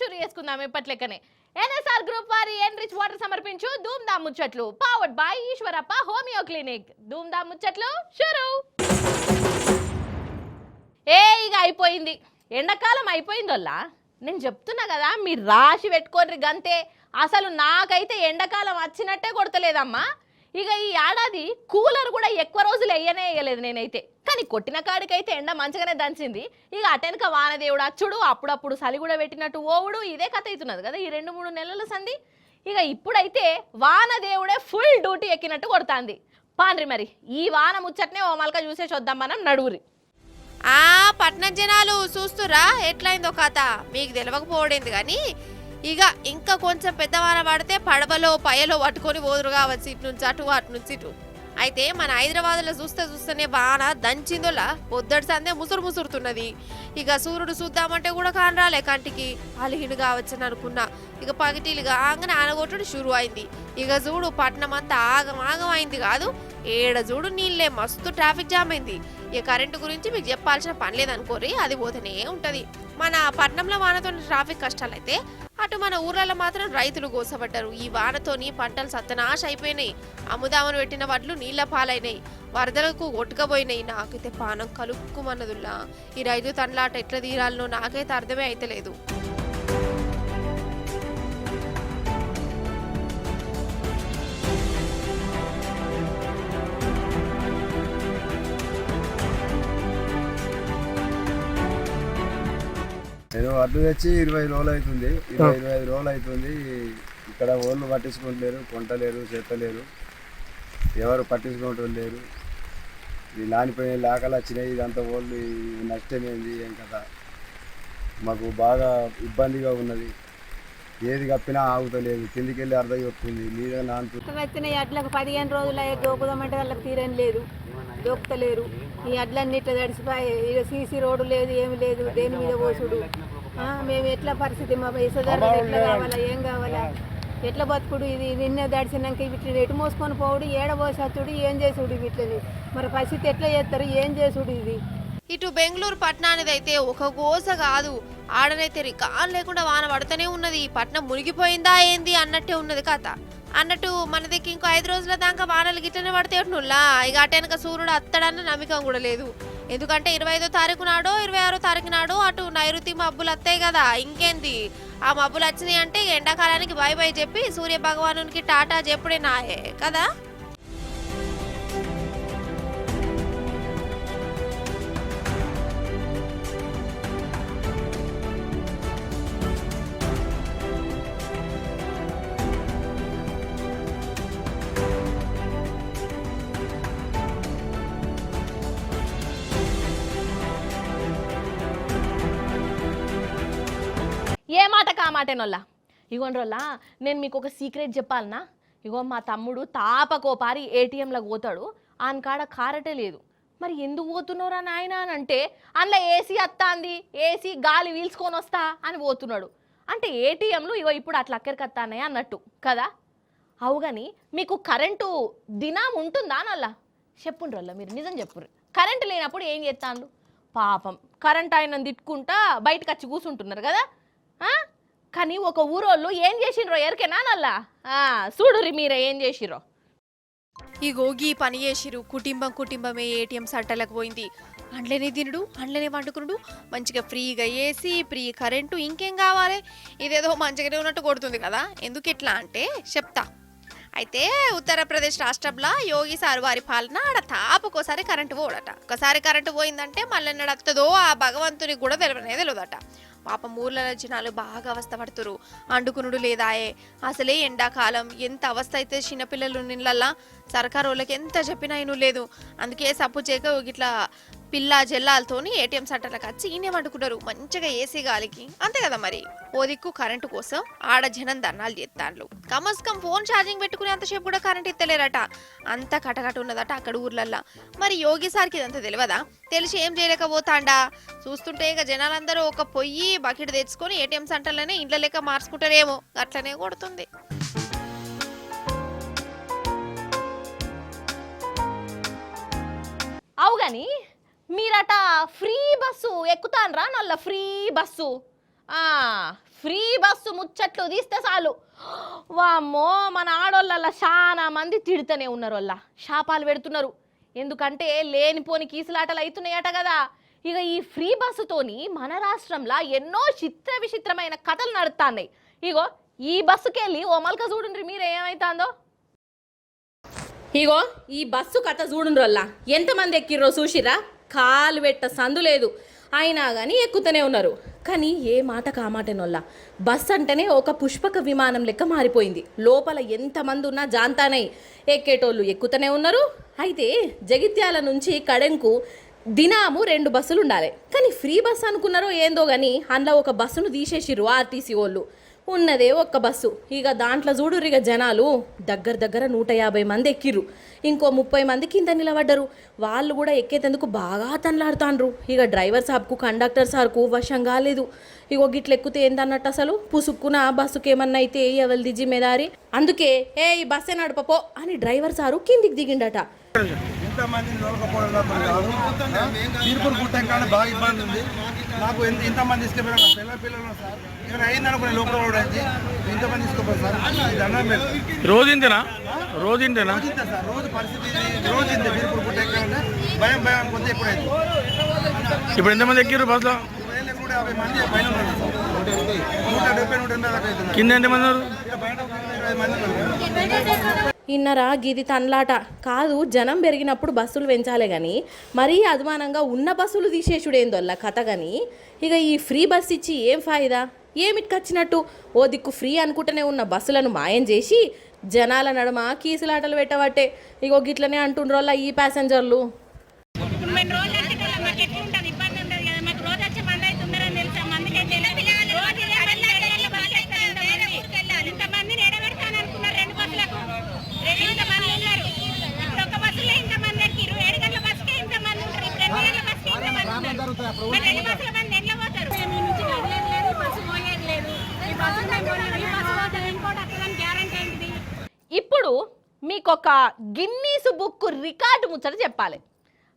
షురు చేసుకుందాం ఎప్పట్లెక్కనే. NSR group వారి Enrich Water సమర్పించు ధూమ్ ధామ్ ముచ్చట్లు powered by Eshwarappa homeo clinic. ధూమ్ ధామ్ ముచ్చట్లు షురు. ఇక అయిపోయింది, ఎండాకాలం అయిపోయిందోల్లా. నేను చెప్తున్నా కదా, మీరు రాసి పెట్టుకోర్రి గంతే. అసలు నాకైతే ఎండాకాలం వచ్చినట్టే కొడతలేదమ్మా. ఇక ఈ ఏడాది కూలర్ కూడా ఎక్కువ రోజులు వేయలేదు నేనైతే. కానీ కొట్టిన కాడికైతే ఎండ మంచిగానే దంచింది. ఇక అటెనక వానదేవుడు అచ్చుడు, అప్పుడప్పుడు చలి కూడా పెట్టినట్టు ఓవుడు, ఇదే కథ అవుతున్నది కదా ఈ 2-3 నెలల సంది. ఇక ఇప్పుడైతే వానదేవుడే ఫుల్ డ్యూటీ ఎక్కినట్టు కొడుతుంది. పాండ్రి మరి ఈ వాన ముచ్చట్నే ఓ మలక చూసేసి వద్దాం మనం, నడువురి. పట్నం జనాలు చూస్తురా ఎట్లయిందో కథ. మీకు తెలవకపోవడేంది కానీ ఇక ఇంకా కొంచెం పెద్దవాన పడితే పడవలో పయ్యలో పట్టుకొని పోదురు కావచ్చు, ఇటు నుంచి అటు అటు నుంచి ఇటు. అయితే మన హైదరాబాద్లో చూస్తేనే బాగా దంచిందోలా పొద్దటి సందే ముసురుతున్నది. ఇక సూర్యుడు చూద్దామంటే కూడా కానరాలే కంటికి. అలిహిను కావచ్చని అనుకున్నా. ఇక పగిటీలుగా ఆంగన ఆనగొట్టుడు షురు అయింది. ఇక చూడు పట్నం అంతా ఆగం అయింది కాదు, ఏడ చూడు నీళ్ళే మస్తు ట్రాఫిక్ జామ్ అయింది. ఇక కరెంటు గురించి మీకు చెప్పాల్సిన పని లేదనుకోరి, అది పోతూనే ఉంటది. మన పట్నంలో వానతో ట్రాఫిక్ కష్టాలైతే అటు మన ఊర్లలో మాత్రం రైతులు గోసపడ్డారు. ఈ వానతోని పంటలు సత్తనాశ అయిపోయినాయి. అముదామను పెట్టిన వడ్లు నీళ్ల పాలైనాయి, వరదలకు కొట్టుకపోయినాయి. నాకైతే పానం కలుక్కుమన్నదుల్లా. ఈ రైతు తనలాట ఎట్లా తీరాలనో నాకైతే అర్థమే అయితలేదు. నేను వడ్లు తెచ్చి 20 రోజులు అవుతుంది, 25 రోజులు అవుతుంది. ఇక్కడ ఓళ్ళు పట్టించుకుంటలేరు, కొంటలేరు, చెత్తలేరు, ఎవరు పట్టించుకుంటూ లేరు. ఈ నానిపోయిన లాకలు వచ్చినాయి, ఇదంతా ఓళ్ళు నష్టమేంది ఏం కదా. మాకు బాగా ఇబ్బందిగా ఉన్నది. ఏది కప్పినా ఆగుతలేదు, కిందికి వెళ్ళి అర్థం వస్తుంది, మీద వచ్చినాయి. అట్లకు 15 రోజులు అయ్యే దోకుదామంటే వాళ్ళకి తీరని లేదు, దొక్కుతలేరు. ఈ అడ్లన్నీ ఇట్లా తడిసిపోయి, ఇక సీసీ రోడ్డు లేదు, ఏమి లేదు, దేని మీద పోసుడు. మేము ఎట్లా పరిస్థితి, మా యశోధర ఎట్లా కావాలా, ఏం కావాలా, ఎట్లా బతుకుడు. ఇది నిన్నే దడిచినాక వీటిని ఎటు మోసుకొని పోవుడు, ఏడ పోసచ్చుడు, ఏం చేసుడు వీటిని. మరి పరిస్థితి ఎట్లా చేస్తారు, ఏం చేసుడు. ఇది ఇటు బెంగళూరు పట్టణానిది అయితే ఒక గోస కాదు, ఆడనైతే రికాన్ లేకుండా వాన పడుతూనే ఉన్నది. పట్నం మునిగిపోయిందా ఏంది అన్నట్టే ఉన్నది కథ. అన్నట్టు మన దగ్గర ఇంకో 5 రోజుల దాకా వానలు గిట్టనే పడితే నుల్లా. ఇక అటెనక సూర్యుడు అత్తడన్న నమ్మకం కూడా లేదు. ఎందుకంటే 25వ తారీఖు నాడో 26వ తారీఖు నాడో అటు నైరుతి మబ్బులు వస్తాయి కదా. ఇంకేంది, ఆ మబ్బులు వచ్చినాయి అంటే ఎండాకాలానికి బై బై చెప్పి సూర్య భగవానునికి టాటా చెప్పుడే నాయే కదా. ఏ మాట కా మాటేనోళ్ళ. ఇగోండ్రోళ్ళ నేను మీకు ఒక సీక్రెట్ చెప్పాలనా. ఇగో మా తమ్ముడు తాపకోపారి ఏటీఎంలోకి పోతాడు, ఆయన కాడ కారటే లేదు. మరి ఎందుకు పోతున్నారా నాయన అని అంటే, అందులో ఏసీ వస్తాంది, ఏసీ గాలి వీల్చుకొని వస్తా అని పోతున్నాడు. అంటే ఏటీఎంలు ఇగో ఇప్పుడు అట్లా అక్కడికి వస్తానే అన్నట్టు కదా. అవు కానీ మీకు కరెంటు దినం ఉంటుందా నల్లా? చెప్పుండ్రల్లా, మీరు నిజం చెప్పుర్రు. కరెంటు లేనప్పుడు ఏం చేస్తాను పాపం, కరెంట్ ఆయన తిట్టుకుంటా బయటకు వచ్చి కూర్చుంటున్నారు కదా. కానీ ఒక ఊరోళ్ళు ఏం చేసిండ్రో ఎరికేనా నల్లా? చూడుర్రి మీరే ఏం చేసిర్రో. ఈ గోగి పని చేసిరు, కుటుంబమే ఏటీఎం సెంటర్లకు పోయింది. అండ్లనే తినుడు, అండ్లనే వండుకునుడు, మంచిగా ఫ్రీగా ఏసీ, ఫ్రీ కరెంటు, ఇంకేం కావాలి. ఇదేదో మంచిగానే ఉన్నట్టు కొడుతుంది కదా. ఎందుకు ఇట్లా అంటే చెప్తా. అయితే ఉత్తరప్రదేశ్ రాష్ట్రంలో యోగి సార్ వారి పాలన ఆడ తాపకోసారి కరెంటు పోడట. ఒకసారి కరెంటు పోయిందంటే మళ్ళీ నడుతుందో ఆ భగవంతునికి కూడా తెలియదట. పాపం ఊర్లలో జనాలు బాగా అవస్థ పడుతురు. అండుకునుడు లేదాయే. అసలే ఎండాకాలం ఎంత అవస్థ అయితే చిన్నపిల్లలు నీళ్ళల్లా. సర్కారు వాళ్ళకి ఎంత చెప్పినా ఇను లేదు. అందుకే సప్పు చేయక ఇట్లా పిల్ల జల్లాలతోని ఏటీఎం సెంటర్లకు వచ్చి ఈయనే వండుకుంటారు మంచిగా ఏసీ గాలికి. అంతే కదా మరి. ఓ దిక్కు కరెంటు కోసం ఆడ జనం ధర్నాలు చేస్తాండ్లు. కమస్కం ఫోన్ ఛార్జింగ్ పెట్టుకునే అంతసేపు కూడా కరెంట్ ఇస్తలేరట. అంత కటకట ఉన్నదట అక్కడ ఊర్లల్లా. మరి యోగి సార్కి ఇదంతా తెలియదా? తెలిసి ఏం చేయలేకపోతాండా? చూస్తుంటే ఇక జనాలందరూ ఒక పొయ్యి బకెట్ తెచ్చుకొని ఏటీఎం సెంటర్లోనే ఇండ్ల లెక్క మార్చుకుంటారేమో. అట్లనే కొడుతుంది. అవు కానీ మీరట ఫ్రీ బస్సు ఎక్కుతాన్రా నల్ల? ఫ్రీ బస్సు బస్సు ముచ్చట్లు తీస్తే చాలు వామ్మో మన ఆడోళ్ళ చాలా మంది తిడుతూనే ఉన్నారు, వాళ్ళ శాపాలు పెడుతున్నారు. ఎందుకంటే లేనిపోని కీసులాటలు అవుతున్నాయట కదా. ఇక ఈ ఫ్రీ బస్సుతోని మన రాష్ట్రంలో ఎన్నో చిత్ర విచిత్రమైన కథలు నడుస్తున్నాయి. ఇగో ఈ బస్సుకెళ్ళి ఓ మల్క చూడండి మీరు ఏమైతుందో. ఇగో ఈ బస్సు కథ చూడుండ్రల్లా ఎంతమంది ఎక్కిర్రో చూసిరా, కాలు పెట్ట సందు లేదు, అయినా కానీ ఎక్కుతూనే ఉన్నారు. కానీ ఏ మాట కామాటేనోళ్ళ బస్ అంటేనే ఒక పుష్పక విమానం లెక్క మారిపోయింది. లోపల ఎంతమంది ఉన్నా జాంతానై ఎక్కేటోళ్ళు ఎక్కుతూనే ఉన్నారు. అయితే జగిత్యాల నుంచి కడెంకు దినాము 2 బస్సులు ఉండాలి, కానీ ఫ్రీ బస్సు అనుకున్నారో ఏందో కానీ అందులో ఒక బస్సును తీసేసిర్రు ఆర్టీసీ వాళ్ళు. ఉన్నదే ఒక్క బస్సు. ఇక దాంట్లో చూడురు, ఇక జనాలు దగ్గర 150 మంది ఎక్కిర్రు, ఇంకో 30 మంది కింద నిలబడ్డరు. వాళ్ళు కూడా ఎక్కేందుకు బాగా తనలాడుతాండ్రు. ఇక డ్రైవర్ సార్కు కండక్టర్ సార్కు వశం కాలేదు. ఇగో గిట్ల ఎక్కితే ఏందన్నట్టు అసలు పుసుక్కున బస్సుకి ఏమన్నా అయితే ఎవరిది జిమ్మేదారి. అందుకే ఈ బస్సే నడపపో అని డ్రైవర్ సారు కిందికి దిగిండట. ఇంతమందిని తీర్పులు పుట్టాక బాగా ఇబ్బంది ఉంది నాకు. ఇంతమంది తీసుకెళ్ళిపోయినా పిల్లలు సార్ ఏమైనా అయిందనుకునే లోపల కూడా ఇంతమంది తీసుకోపోయి సార్ దండం పెట్టి రోజు సార్ రోజు పరిస్థితి రోజు ఇంతే. తీర్పులు పుట్టాక భయం అనుకుంటే ఎప్పుడైతే ఇప్పుడు ఎంతమంది ఎక్కిర్రు బస్సులో? 150 మంది పైన ఉన్నారు సార్. 170-180 దాకా అవుతుంది. కింద ఎంతమంది ఉన్నారు? బయట 20 మంది ఉన్నారు. ఇన్నరా గిది తన్లాట కాదు. జనం పెరిగినప్పుడు బస్సులు పెంచాలే కానీ మరీ అభిమానంగా ఉన్న బస్సులు తీసేసుడేందోళ్ళ కథ. కానీ ఇక ఈ ఫ్రీ బస్ ఇచ్చి ఏం ఫాయిదా, ఏమిటికొచ్చినట్టు? ఓ దిక్కు ఫ్రీ అనుకుంటూనే ఉన్న బస్సులను మాయం చేసి జనాల నడుమ కీసులాటలు పెట్టబట్టే ఇగో గిట్లనే అంటుండ్రోళ్ళ ఈ ప్యాసింజర్లు. ఇప్పుడు మీకొక గిన్నీస్ బుక్ రికార్డు ముచ్చట చెప్పాలి.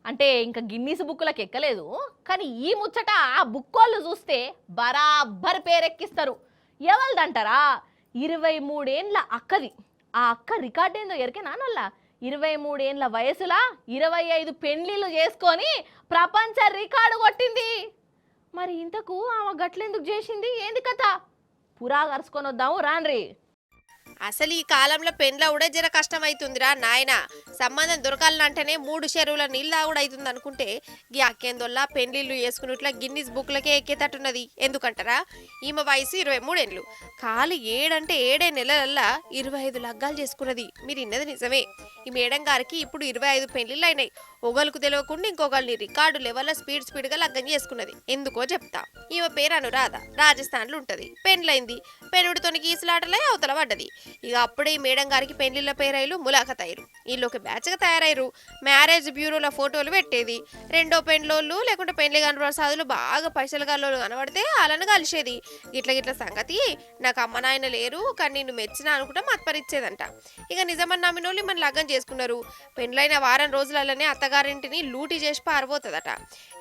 అంటే ఇంకా గిన్నీస్ బుక్లకు ఎక్కలేదు, కానీ ఈ ముచ్చట ఆ బుక్కోళ్ళు చూస్తే బరాబర్ పేరెక్కిస్తారు. ఎవరిదంటారా? 23 ఏండ్ల అక్కది. ఆ అక్క రికార్డు ఏందో ఎరికేనా నల్ల? 23 ఏండ్ల వయసులా 25 పెండ్లిళ్ళు చేసుకొని ప్రపంచ రికార్డు కొట్టింది. మరి ఇంతకు ఆమె గట్లెందుకు చేసింది, ఏంది కథ? పురా కరుచుకొని వద్దాము రాన్రి. అసలు ఈ కాలంలో పెండ్ల కూడా జర కష్టం అవుతుందిరా నాయన. సంబంధం దొరకాలంటేనే 3 చెరువుల నీళ్ళు కూడా అవుతుంది అనుకుంటే ఈ అక్కేందొల్లా పెండ్లిళ్ళు చేసుకున్నట్లా గిన్నిస్ బుక్లకే ఎక్కేటట్టున్నది. ఎందుకంటారా? ఈమె వయసు 23 ఏండ్లు, కాలు 7 అంటే 7 నెలలల్లా 25 లగ్గాలు చేసుకున్నది. మీరు ఇన్నది నిజమే. ఈ మేడం గారికి ఇప్పుడు 25 పెండ్లిళ్ళు అయినాయి. ఒకళ్ళకు తెలియకుండా ఇంకొకళ్ళని రికార్డు లెవెల్లో స్పీడ్గా లగ్గం చేసుకున్నది. ఎందుకో చెప్తా. ఈమె పేరు అనురాధ, రాజస్థాన్లో ఉంటుంది. పెండ్లైంది, పెనుడితోని గీసులాటలే అవతల పడ్డది. ఇక అప్పుడే ఈ మేడం గారికి పెళ్లిళ్ళ పేరైలు ములాఖత్ అయ్యారు. వీళ్ళొక బ్యాచ్గా తయారయ్యారు. మ్యారేజ్ బ్యూరోలో ఫోటోలు పెట్టేది. రెండో పెండ్లోళ్ళు లేకుంటే పెళ్లి కాని ప్రసాదులు బాగా పైసలు గాళ్ళు కనబడితే వాళ్ళని కలిసేది. గిట్ల సంగతి నాకు అమ్మ నాయన లేరు కానీ నిన్ను మెచ్చినా అనుకుంటా మత్పరిచ్చేదంట. ఇక నిజమని నమ్మినోళ్ళు మన లగ్గం చేసుకున్నారు. పెండ్లైన వారం రోజులలోనే అత్తగారింటిని లూటీ చేసి పారిపోతుందట.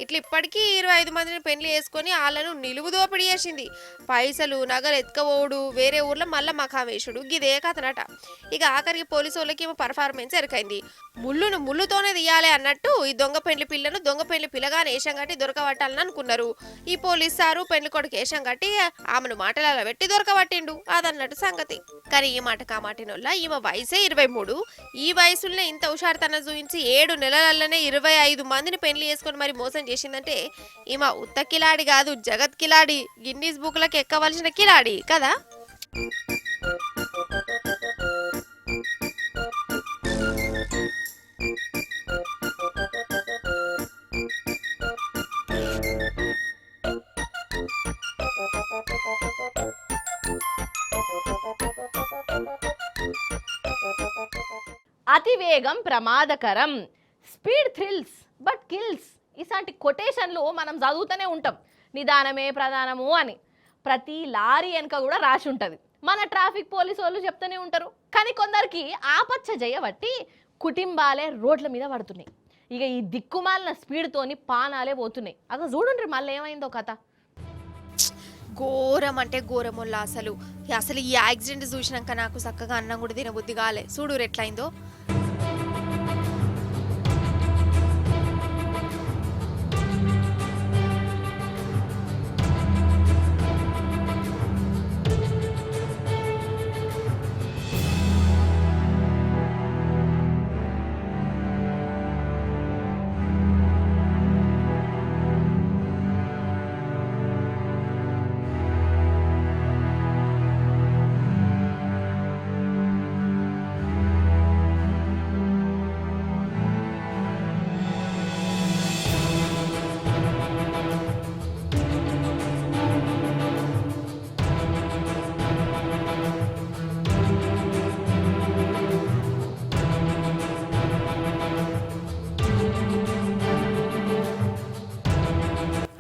ఇట్లా ఇప్పటికీ 25 మందిని పెళ్లి చేసుకొని వాళ్ళను నిలువు దోపిడీ చేసింది. పైసలు నగలు ఎత్తుకపోవడు, వేరే ఊర్లో మళ్ళా మకామేశుడు, ఇదే కథనట. ఇక ఆఖరికి పోలీసు వాళ్ళకి ఏమో పర్ఫార్మెన్స్ ఎరకైంది. ముళ్ళును ముళ్ళుతోనే తీయాలి అన్నట్టు ఈ దొంగ పెళ్లి పిల్లను దొంగ పెళ్లి పిల్లగానే వేషం కట్టి దొరకబట్టాలని అనుకున్నారు. ఈ పోలీసు సారు పెళ్లి కొడుకు వేషం కట్టి ఆమెను మాటలలో పెట్టి దొరకబట్టిండు. అదన్నట్టు సంగతి. కానీ ఈ మాట కామాటినోళ్ళ ఈమె వయసే 23. ఈ వయసులోనే ఇంత హుషారుతనం చూపించి 7 నెలలలోనే 25 మందిని పెళ్లి చేసుకొని మరి మోసం చేసిందంటే ఈమె ఉత్త కిలాడి కాదు, జగత్ కిలాడి, గిన్నీస్ బుక్లకు ఎక్కవలసిన కిలాడి కదా. అతివేగం ప్రమాదకరం, స్పీడ్ థ్రిల్స్ బట్ కిల్స్. ఇలాంటి కొటేషన్లు మనం చదువుతూనే ఉంటాం. నిదానమే ప్రధానము అని ప్రతి లారీ వెనక కూడా రాసి ఉంటుంది. మన ట్రాఫిక్ పోలీసు వాళ్ళు చెప్తూనే ఉంటారు. కానీ కొందరికి ఆపచ్చ చేయబట్టి కుటుంబాలే రోడ్ల మీద పడుతున్నాయి. ఇక ఈ దిక్కుమాలిన స్పీడ్తోని పానాలే పోతున్నాయి. అక్కడ చూడండి మళ్ళీ ఏమైందో కథ. ఘోరం అంటే ఘోరముల్ల అసలు అసలు ఈ యాక్సిడెంట్ చూసినాక నాకు చక్కగా అన్నం కూడా తినబుద్ధి కాలే. చూడు ఎట్లయిందో.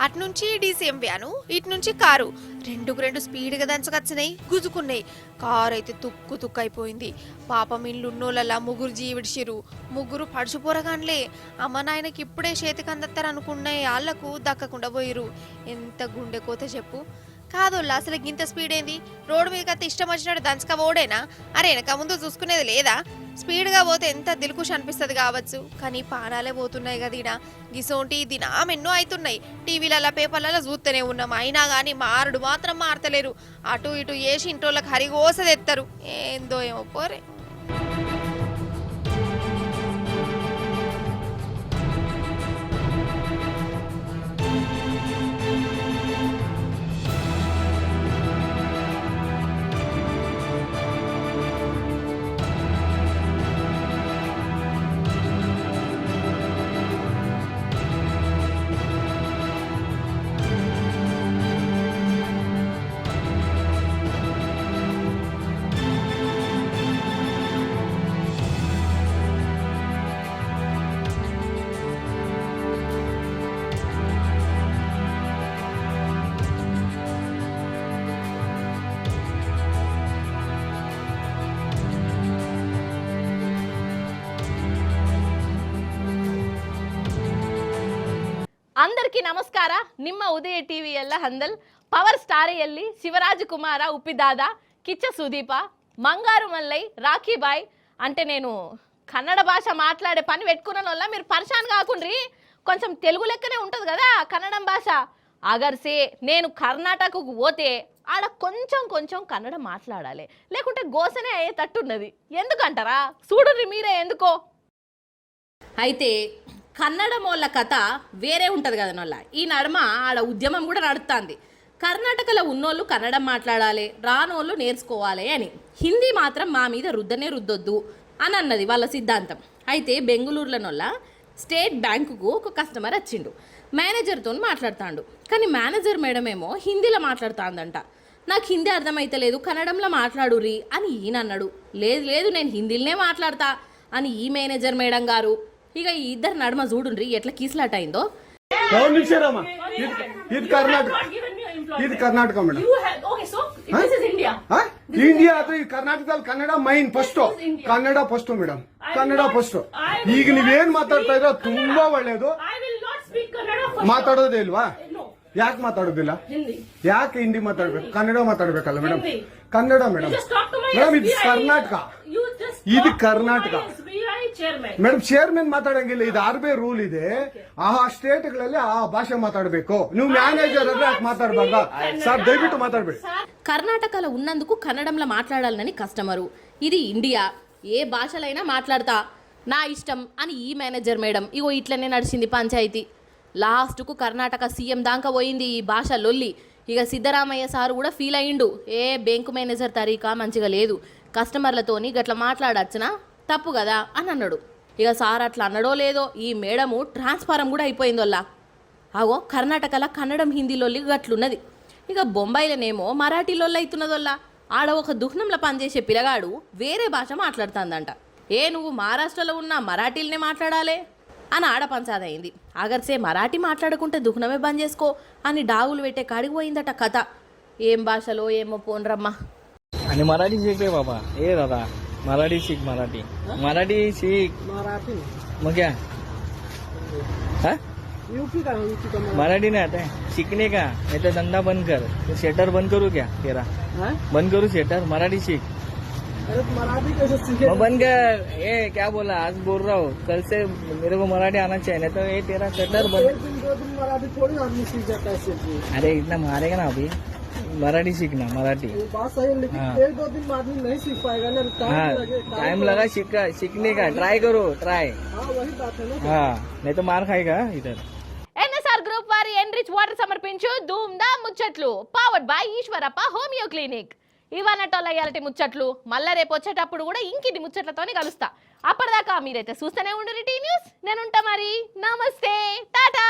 అట్నుంచి డీసీఎం వ్యాను, ఇటు నుంచి కారు రెండు స్పీడ్గా దంచకొచ్చినాయి, గుజుకున్నాయి. కారు అయితే తుక్కు తుక్కు అయిపోయింది. పాపం ఇల్లున్నోళ్ళలా ముగ్గురు జీవిడిచిరు. ముగ్గురు పడుచుపోరగాన్లే. అమ్మ నాయనకి ఇప్పుడే చేతికి అందత్తారు అనుకున్న వాళ్ళకు దక్కకుండా పోయిరు. ఎంత గుండె కోత చెప్పు. కాదోళ్ళ అసలు ఇంత స్పీడ్ ఏంది? రోడ్డు మీద కత్తి ఇష్టం వచ్చినట్టు దంచక ఓడేనా? అరే వెనక ముందు చూసుకునేది లేదా? స్పీడ్గా పోతే ఎంత దిల్కుష్ అనిపిస్తుంది కావచ్చు, కానీ పానాలే పోతున్నాయి కదా ఈడ. గిసోంటి దినాం ఎన్నో అవుతున్నాయి. టీవీలలో పేపర్లలో చూస్తూనే ఉన్నాం. అయినా కానీ మారుడు మాత్రం మారతలేరు. అటు ఇటు వేసి ఇంటోళ్ళకి హరిగోసదెత్తారు. ఏందో ఏమో పోరే. అందరిಕಿ ನಮಸ್ಕಾರ. ನಿಮ್ಮ ಉದಯ ಟಿವಿ ಎಲ್ಲ ಹಂದಲ್ ಪವರ್ ಸ್ಟಾರ್ ಎಲ್ಲಿ శివరాజ్ కుమార ఉప్పిదాద కిచ్చ సుదీప మంగారు మల్లై రాఖీ బాయ్ అంటే నేను కన్నడ భాష మాట్లాడే పని పెట్టుకున్న వల్ల మీరు పరిశాన్ కాకుండ్రి. కొంచెం తెలుగు లెక్కనే ఉంటుంది కదా కన్నడం భాష. అగర్సే నేను కర్ణాటకకు పోతే ఆడ కొంచెం కన్నడ మాట్లాడాలి, లేకుంటే గోసనే అయ్యేటట్టున్నది. ఎందుకంటారా? చూడుర్రి మీరే ఎందుకో. అయితే కన్నడమోళ్ళ కథ వేరే ఉంటుంది కదా నొల్ల. ఈ నడుమ ఆడ ఉద్యమం కూడా నడుస్తుంది. కర్ణాటకలో ఉన్నోళ్ళు కన్నడం మాట్లాడాలి, రానోళ్ళు నేర్చుకోవాలి అని. హిందీ మాత్రం మా మీద రుద్దొద్దు అని అన్నది వాళ్ళ సిద్ధాంతం. అయితే బెంగళూరులోనొల్ల స్టేట్ బ్యాంకుకు ఒక కస్టమర్ వచ్చిండు. మేనేజర్తో మాట్లాడుతాడు. కానీ మేనేజర్ మేడం ఏమో హిందీలో మాట్లాడుతుందంట. నాకు హిందీ అర్థమైతలేదు, కన్నడంలో మాట్లాడుర్రి అని ఈయన అన్నాడు. లేదు నేను హిందీలోనే మాట్లాడతా అని ఈ మేనేజర్ మేడం గారు. ఇక ఈ ఇద్దరు నడుమ చూడుండ్రి ఎట్లా కీసులాట అయిందో. ఇది కర్ణాటక మేడం. ಇಂಡಿಯಾ ಅದು ಈ ಕರ್ನಾಟಕದಲ್ಲಿ Kannada main first. Kannada first madam, Kannada first. ಈಗ ನೀವೇನ್ ಮಾತಾಡ್ತಾ ಇರೋ ತುಂಬಾ ಒಳ್ಳೇದು. ಮಾತಾಡೋದೇ ಇಲ್ವಾ? ಯಾಕೆ ಮಾತಾಡೋದಿಲ್ಲ? ಯಾಕೆ ಹಿಂದಿ ಮಾತಾಡ್ಬೇಕು? ಕನ್ನಡ ಮಾತಾಡ್ಬೇಕಲ್ಲ ಮೇಡಮ್. ಕನ್ನಡ ಮೇಡಮ್. ಮೇಡಮ್ ಇದು ಕರ್ನಾಟಕ, ಇದು ಕರ್ನಾಟಕ ಮೇಡಮ್. ಚೇರ್ಮನ್ ಮಾತಾಡಂಗಿಲ್ಲ, ಇದು ಆರ್ಬಿ ರೂಲ್ ಇದೆ. ಆ ಸ್ಟೇಟ್ಗಳಲ್ಲಿ ಆ ಭಾಷೆ ಮಾತಾಡಬೇಕು. ನೀವು ಮ್ಯಾನೇಜರ್ ಅಂದ್ರೆ ಯಾಕೆ ಮಾತಾಡಬಾರ್ದ ಸರ್? ದಯವಿಟ್ಟು ಮಾತಾಡ್ಬೇಡಿ. కర్ణాటకలో ఉన్నందుకు కన్నడంలో మాట్లాడాలని కస్టమరు. ఇది ఇండియా, ఏ భాషలైనా మాట్లాడతా, నా ఇష్టం అని ఈ మేనేజర్ మేడం. ఇగో ఇట్లనే నడిచింది పంచాయతీ. లాస్ట్కు కర్ణాటక సీఎం దాకా పోయింది ఈ భాష లొల్లి. ఇక సిద్ధరామయ్య సారు కూడా ఫీల్ అయ్యిండు. బ్యాంకు మేనేజర్ తరీకా మంచిగా లేదు, కస్టమర్లతోని గట్లా మాట్లాడచ్చునా, తప్పు కదా అని అన్నాడు. ఇక సార్ అట్లా అన్నడో లేదో ఈ మేడము ట్రాన్స్ఫారం కూడా అయిపోయింది వల్ల. అగో కర్ణాటకలో కన్నడం హిందీలొల్లి గట్లున్నది. ఇక బొంబాయిలోనేమో మరాఠీలొల్లి అవుతున్నది వల్ల. ఆడ ఒక దుఃఖంలో పనిచేసే పిల్లగాడు వేరే భాష మాట్లాడుతుందంట. నువ్వు మహారాష్ట్రలో ఉన్న మరాఠీలనే మాట్లాడాలి అని ఆడ పంచాదయింది. అగర్సే మరాఠీ మాట్లాడుకుంటే దుఃఖనమే బంద్ చేసుకో అని డాగులు పెట్టే కాడికి పోయిందట కథ. ఏం భాషలో ఏమో పోన్రమ్మా. आणि मराठी शिक रे बाबा. दादा मराठी शिक, मराठी शिक. मग क्या मराठी नहीं आता है सीखने का, नहीं तो धंधा बंद कर। तो शेटर बंद करूँ क्या तेरा? बंद करूँ शेटर? मराठी सीख। मराठी कैसे सीखे? मैं बंद कर। ये क्या बोला, आज बोल रहा हूँ, कल से मेरे को मराठी आना चाहिए, नहीं तो ये तेरा शटर एक बंद। दिन 2 दिन मराठी थोड़ी आदमी सीख जाता है सीखने। अरे इतना मारेगा ना अभी, मराठी सीखना मराठी। ये बात सही है, लेकिन हाँ। 1-2 दिन में आदमी नहीं सीख पाएगा ना, हाँ टाइम लगा सीखने का, ट्राई करो ट्राई। हाँ वही बात है ना। हाँ नहीं तो मार खाएगा इधर। ఎన్ఎస్ఆర్ గ్రూప్ వారి ఎన్రిచ్ వాటర్ సమర్పించు ధూమ్ దా ముచ్చట్లు powered by Eshwarappa homeo clinic. ఇవన్నటోళ్ళ ఇయాలటి ముచ్చట్లు మళ్ళా రేపు వచ్చేటప్పుడు కూడా ఇంకిది ముచ్చట్లతోనే కలుస్తా. అప్పటిదాకా మీరైతే చూస్తూనే ఉండు టీ న్యూస్. నేను ఉంటా మరి. నమస్తే, టాటా.